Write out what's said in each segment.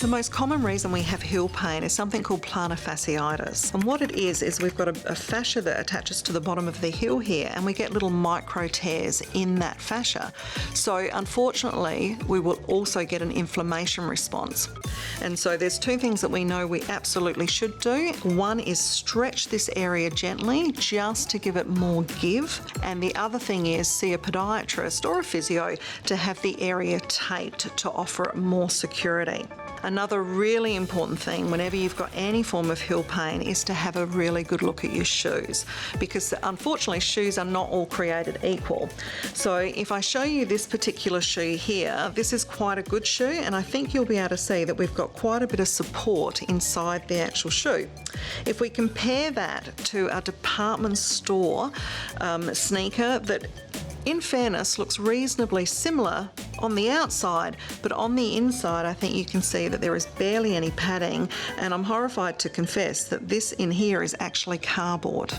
The most common reason we have heel pain is something called plantar fasciitis. And what it is we've got a fascia that attaches to the bottom of the heel here, and we get little micro tears in that fascia. So unfortunately, we will also get an inflammation response. And so there's two things that we know we absolutely should do. One is stretch this area gently just to give it more give. And the other thing is see a podiatrist or a physio to have the area taped to offer more security. Another really important thing whenever you've got any form of heel pain is to have a really good look at your shoes, because unfortunately shoes are not all created equal. So if I show you this particular shoe here, this is quite a good shoe, and I think you'll be able to see that we've got quite a bit of support inside the actual shoe. If we compare that to a department store sneaker that, in fairness, looks reasonably similar on the outside, but on the inside I think you can see that there is barely any padding, and I'm horrified to confess that this in here is actually cardboard.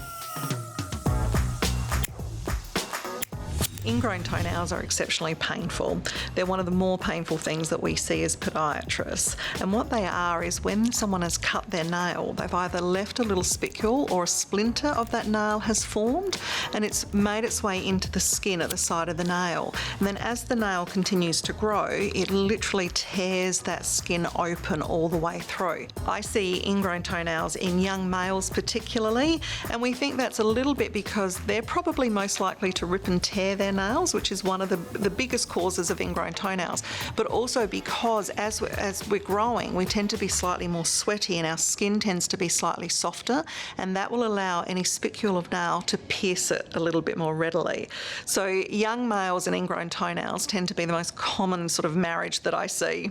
Ingrown toenails are exceptionally painful. They're one of the more painful things that we see as podiatrists. And what they are is when someone has cut their nail, they've either left a little spicule or a splinter of that nail has formed, and it's made its way into the skin at the side of the nail. And then as the nail continues to grow, it literally tears that skin open all the way through. I see ingrown toenails in young males particularly, and we think that's a little bit because they're probably most likely to rip and tear their nails, which is one of the biggest causes of ingrown toenails, but also because as we're growing, we tend to be slightly more sweaty and our skin tends to be slightly softer, and that will allow any spicule of nail to pierce it a little bit more readily. So young males and ingrown toenails tend to be the most common sort of marriage that I see.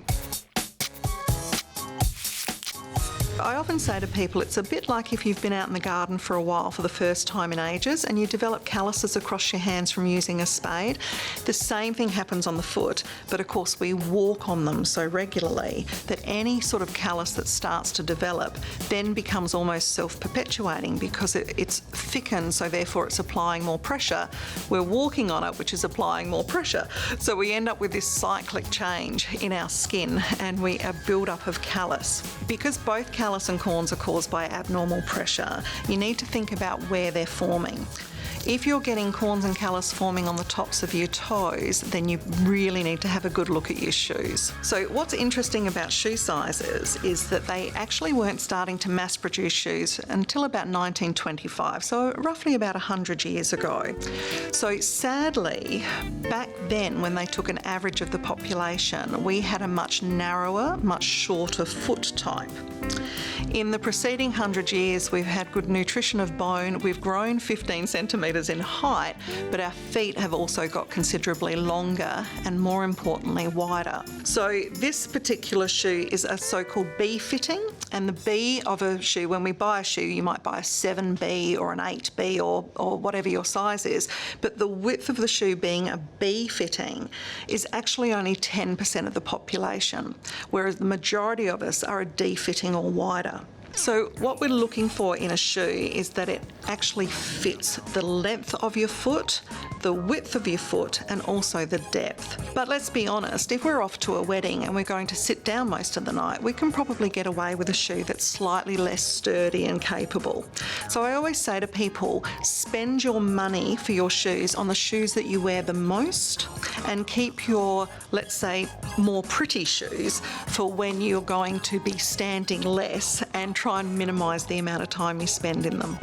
I often say to people it's a bit like if you've been out in the garden for a while for the first time in ages and you develop calluses across your hands from using a spade. The same thing happens on the foot, but of course we walk on them so regularly that any sort of callus that starts to develop then becomes almost self-perpetuating because it's thickened, so therefore it's applying more pressure. We're walking on it, which is applying more pressure. So we end up with this cyclic change in our skin and a build-up of callus. Because both callus and corns are caused by abnormal pressure, you need to think about where they're forming. If you're getting corns and callus forming on the tops of your toes, then you really need to have a good look at your shoes. So what's interesting about shoe sizes is that they actually weren't starting to mass produce shoes until about 1925, so roughly about 100 years ago. So sadly, back then when they took an average of the population, we had a much narrower, much shorter foot type. In the preceding 100 years, we've had good nutrition of bone, we've grown 15 centimetres in height, but our feet have also got considerably longer and, more importantly, wider. So this particular shoe is a so-called B fitting, and the B of a shoe, when we buy a shoe, you might buy a 7B or an 8B or whatever your size is, but the width of the shoe being a B fitting is actually only 10% of the population, whereas the majority of us are a D fitting or wider. So what we're looking for in a shoe is that it actually fits the length of your foot, the width of your foot, and also the depth. But let's be honest, if we're off to a wedding and we're going to sit down most of the night, we can probably get away with a shoe that's slightly less sturdy and capable. So I always say to people, spend your money for your shoes on the shoes that you wear the most and keep your, let's say, more pretty shoes for when you're going to be standing less, and try and minimise the amount of time you spend in them.